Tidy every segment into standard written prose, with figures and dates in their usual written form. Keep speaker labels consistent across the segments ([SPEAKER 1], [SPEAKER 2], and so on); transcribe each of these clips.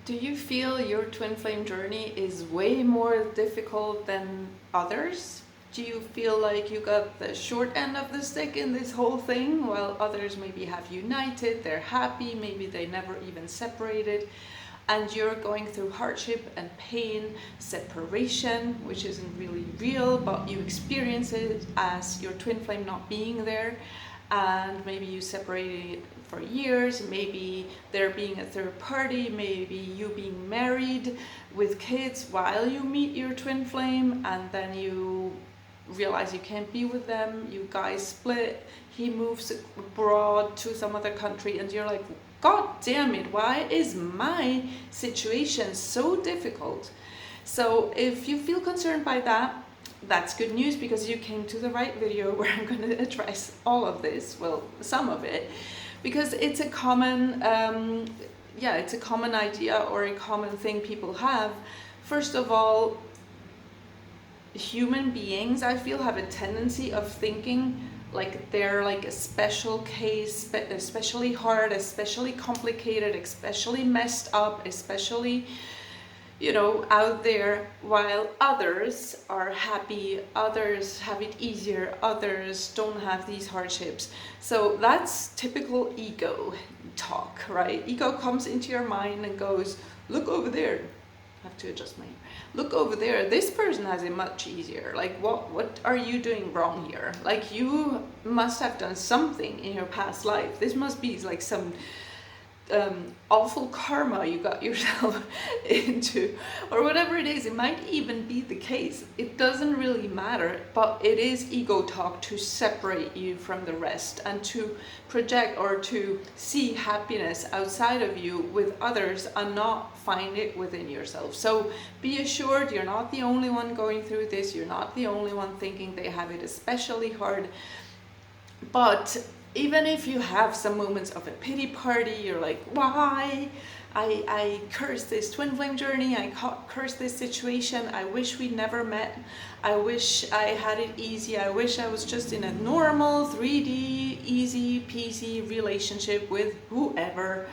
[SPEAKER 1] Do you feel your twin flame journey is way more difficult than others? Do you feel like you got the short end of the stick in this whole thing, while others maybe have united, they're happy, maybe they never even separated, and you're going through hardship and pain, separation, which isn't really real, but you experience it as your twin flame not being there, and maybe you separated for years, maybe there being a third party, maybe you being married with kids while you meet your twin flame, and then you realize you can't be with them, you guys split, he moves abroad to some other country, and you're like, God damn it, why is my situation so difficult? So if you feel concerned by that, that's good news, because you came to the right video where I'm going to address all of this, well, some of it, because it's a common, it's a common idea or a common thing people have. First of all, human beings, I feel, have a tendency of thinking like they're like a special case, especially hard, especially complicated, especially messed up, especially, you know, out there, while others are happy, others have it easier, others don't have these hardships. So that's typical ego talk, right? Ego comes into your mind and goes, look over there. I have to adjust my ear. Look over there, this person has it much easier. Like, what are you doing wrong here? Like, you must have done something in your past life. This must be like some awful karma you got yourself into, or whatever it is. It might even be the case. It doesn't really matter, but it is ego talk to separate you from the rest and to project or to see happiness outside of you with others and not find it within yourself. So be assured, you're not the only one going through this. You're not the only one thinking they have it especially hard. But even if you have some moments of a pity party, you're like, why? I curse this twin flame journey, I curse this situation, I wish we never met, I wish I had it easy, I wish I was just in a normal 3D, easy peasy relationship with whoever.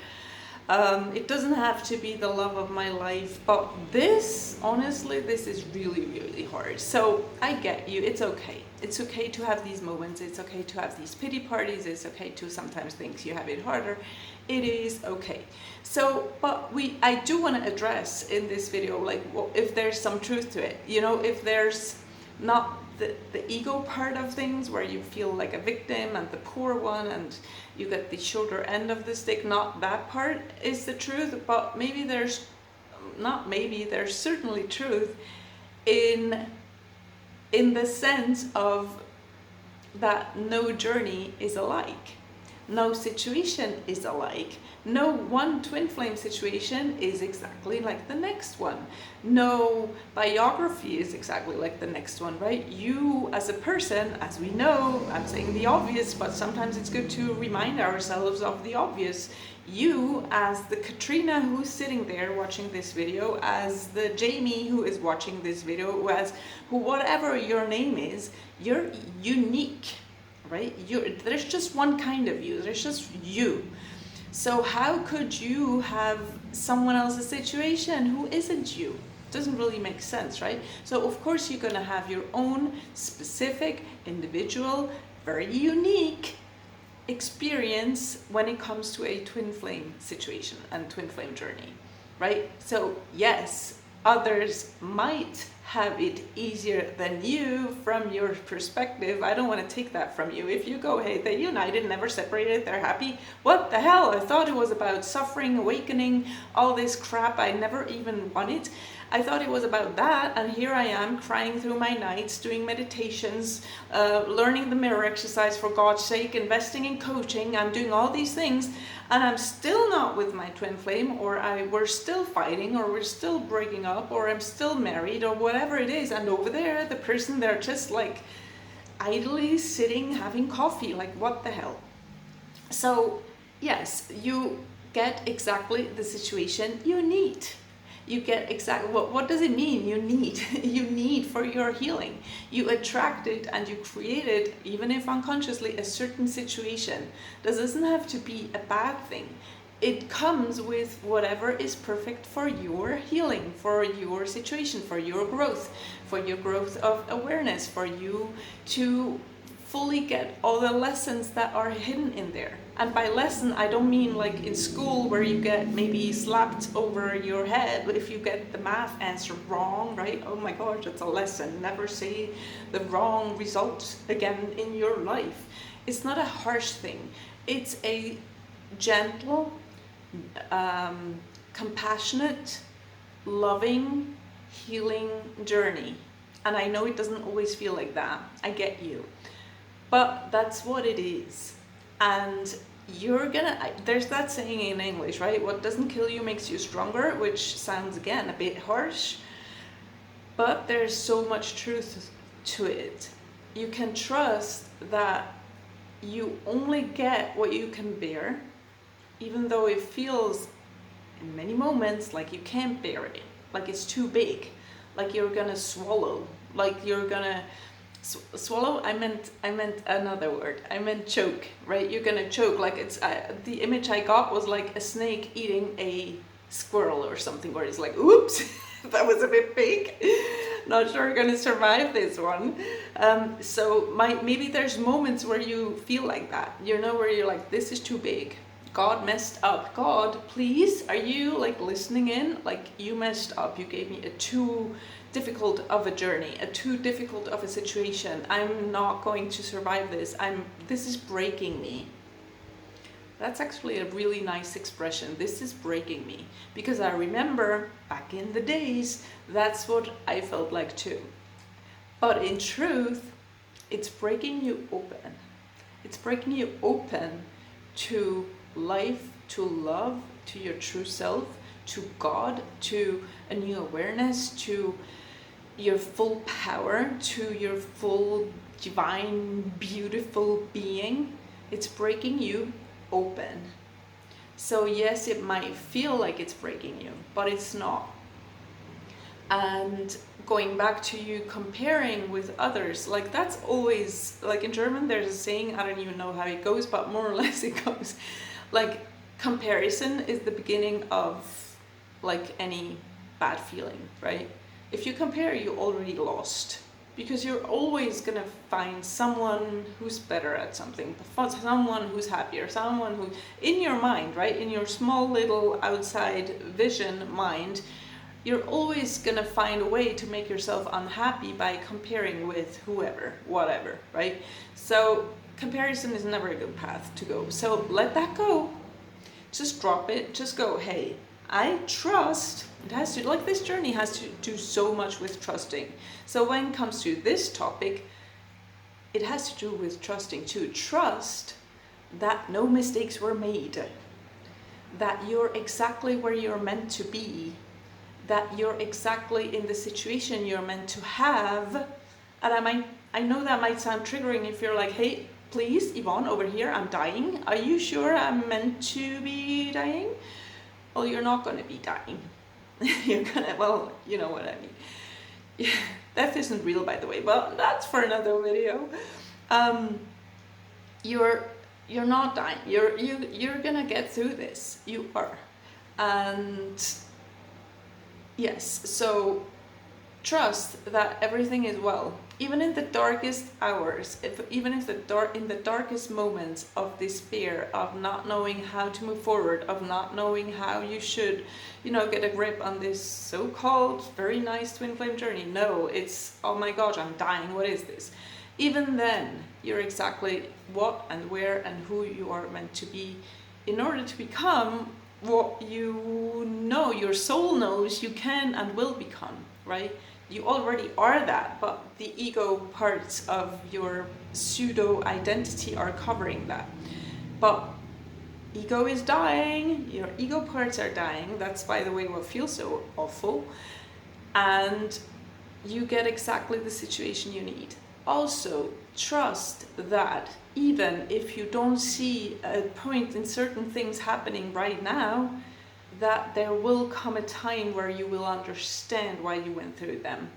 [SPEAKER 1] It doesn't have to be the love of my life, but this, honestly, this is really, really hard. So I get you, it's okay. It's okay to have these moments, it's okay to have these pity parties, it's okay to sometimes think you have it harder. It is okay. So, but I do want to address in this video, like, if there's some truth to it, you know, if there's not the ego part of things where you feel like a victim and the poor one and you get the shoulder end of the stick, not that part is the truth, but maybe there's certainly truth in the sense of that no journey is alike. No situation is alike. No one twin flame situation is exactly like the next one. No biography is exactly like the next one, right? You as a person, as we know, I'm saying the obvious, but sometimes it's good to remind ourselves of the obvious. You as the Katrina who's sitting there watching this video, as the Jamie who is watching this video, whatever your name is, you're unique. Right? There's just one kind of you. There's just you. So how could you have someone else's situation who isn't you? Doesn't really make sense, right? So of course you're going to have your own specific, individual, very unique experience when it comes to a twin flame situation and twin flame journey, right? So yes, others might have it easier than you from your perspective. I don't want to take that from you. If you go, hey, they united, never separated, they're happy. What the hell? I thought it was about suffering, awakening, all this crap I never even wanted. I thought it was about that, and here I am crying through my nights, doing meditations, learning the mirror exercise for God's sake, investing in coaching. I'm doing all these things, and I'm still not with my twin flame, or we're still fighting, or we're still breaking up, or I'm still married, or whatever it is. And over there, the person, they're just like idly sitting, having coffee. Like, what the hell? So yes, you get exactly the situation you need. You get exactly what does it mean? You need for your healing. You attracted and you created, even if unconsciously, a certain situation. This doesn't have to be a bad thing. it comes with whatever is perfect for your healing, for your situation, for your growth of awareness, for you to fully get all the lessons that are hidden in there. And by lesson, I don't mean like in school where you get maybe slapped over your head if you get the math answer wrong, right? Oh my gosh, it's a lesson. Never say the wrong result again in your life. It's not a harsh thing. It's a gentle, compassionate, loving, healing journey. And I know it doesn't always feel like that. I get you. But that's what it is. And there's that saying in English, right? What doesn't kill you makes you stronger, which sounds, again, a bit harsh. But there's so much truth to it. You can trust that you only get what you can bear, even though it feels in many moments like you can't bear it, like it's too big, like you're gonna swallow, like you're gonna swallow. I meant another word. I meant choke, right? You're gonna choke. Like it's the image I got was like a snake eating a squirrel or something, where it's like, oops, that was a bit big. Not sure I'm gonna survive this one. So maybe there's moments where you feel like that, you know, where you're like, this is too big. God messed up. God, please, are you like listening in? Like, you messed up. You gave me a too difficult of a journey, a too difficult of a situation. I'm not going to survive this. This is breaking me. That's actually a really nice expression. This is breaking me. Because I remember back in the days, that's what I felt like too. But in truth, it's breaking you open. It's breaking you open to life, to love, to your true self, to God, to a new awareness, to your full power, to your full divine, beautiful being. It's breaking you open. So yes, it might feel like it's breaking you, but it's not. And going back to you comparing with others, like that's always, like in German there's a saying, I don't even know how it goes, but more or less it goes like, comparison is the beginning of like any bad feeling, right? If you compare, you already lost, because you're always gonna find someone who's better at something, someone who's happier, someone who, in your mind, right, in your small little outside vision mind, you're always gonna find a way to make yourself unhappy by comparing with whoever, whatever, right? So comparison is never a good path to go. So let that go. Just drop it. Just go, hey, I trust. It has to, like, this journey has to do so much with trusting. So when it comes to this topic, it has to do with trusting too. Trust that no mistakes were made, that you're exactly where you're meant to be, that you're exactly in the situation you're meant to have. And I know that might sound triggering if you're like, hey, please, Yvonne, over here, I'm dying. Are you sure I'm meant to be dying? Well, you're not going to be dying. You're gonna, well, you know what I mean. Death isn't real, by the way, but that's for another video. You're not dying. You're gonna get through this. You are. And yes, so trust that everything is well, even in the darkest hours, even if in the darkest moments of despair, of not knowing how to move forward, of not knowing how you should, you know, get a grip on this so-called very nice twin flame journey. No, it's, oh my gosh, I'm dying, what is this? Even then, you're exactly what and where and who you are meant to be in order to become what you know, your soul knows you can and will become, right? You already are that, but the ego parts of your pseudo identity are covering that. But ego is dying, your ego parts are dying. That's, by the way, what feels so awful. And you get exactly the situation you need. Also, trust that even if you don't see a point in certain things happening right now, that there will come a time where you will understand why you went through them.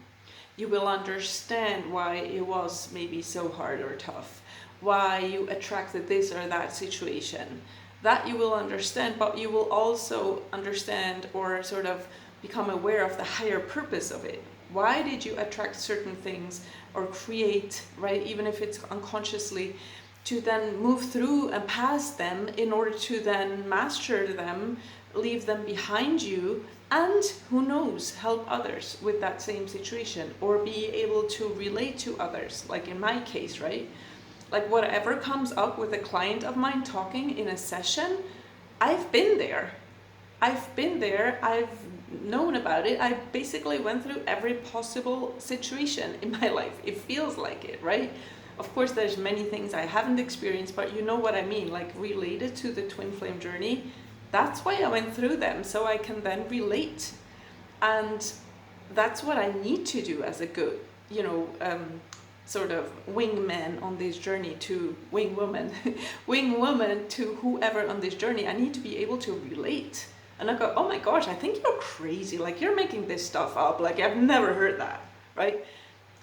[SPEAKER 1] You will understand why it was maybe so hard or tough, why you attracted this or that situation. that you will understand, but you will also understand or sort of become aware of the higher purpose of it. Why did you attract certain things or create, right, even if it's unconsciously, to then move through and pass them in order to then master them, leave them behind you, and who knows, help others with that same situation, or be able to relate to others, like in my case, right? Like whatever comes up with a client of mine talking in a session, I've been there. I've known about it. I basically went through every possible situation in my life. It feels like it, right? Of course, there's many things I haven't experienced, but you know what I mean, like related to the twin flame journey. That's why I went through them, so I can then relate. And that's what I need to do as a good, sort of wingman on this journey, to wingwoman, wingwoman to whoever on this journey. I need to be able to relate. And I go, oh my gosh, I think you're crazy. Like, you're making this stuff up. Like, I've never heard that, right?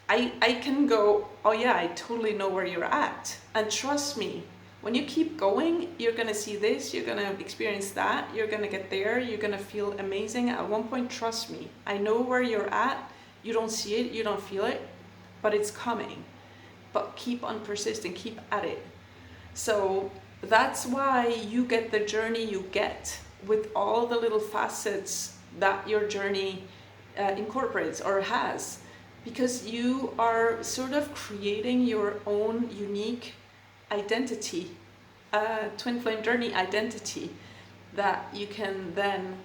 [SPEAKER 1] I can go, oh yeah, I totally know where you're at. And trust me, when you keep going, you're gonna see this, you're gonna experience that, you're gonna get there, you're gonna feel amazing. At one point, trust me, I know where you're at. You don't see it, you don't feel it, but it's coming. But keep on persisting, keep at it. So that's why you get the journey you get, with all the little facets that your journey incorporates or has, because you are sort of creating your own unique identity, twin flame journey identity, that you can then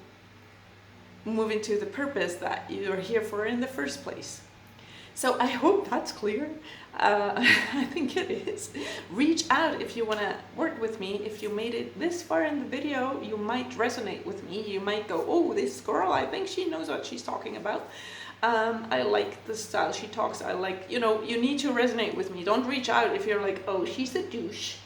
[SPEAKER 1] move into the purpose that you're here for in the first place. So I hope that's clear. I think it is. Reach out if you want to work with me. If you made it this far in the video, you might resonate with me. You might go, oh, this girl, I think she knows what she's talking about. I like the style she talks. I like, you need to resonate with me. Don't reach out if you're like, oh, she's a douche,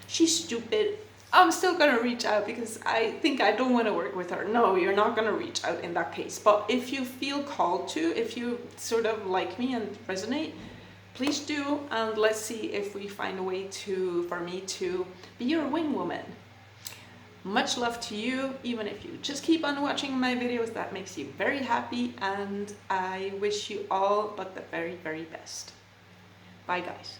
[SPEAKER 1] she's stupid. I'm still gonna reach out because I think I don't want to work with her. No, you're not gonna reach out in that case. But if you feel called to, if you sort of like me and resonate, please do, and let's see if we find a way for me to be your wing woman. Much love to you. Even if you just keep on watching my videos, that makes you very happy, and I wish you all but the very, very best. Bye guys.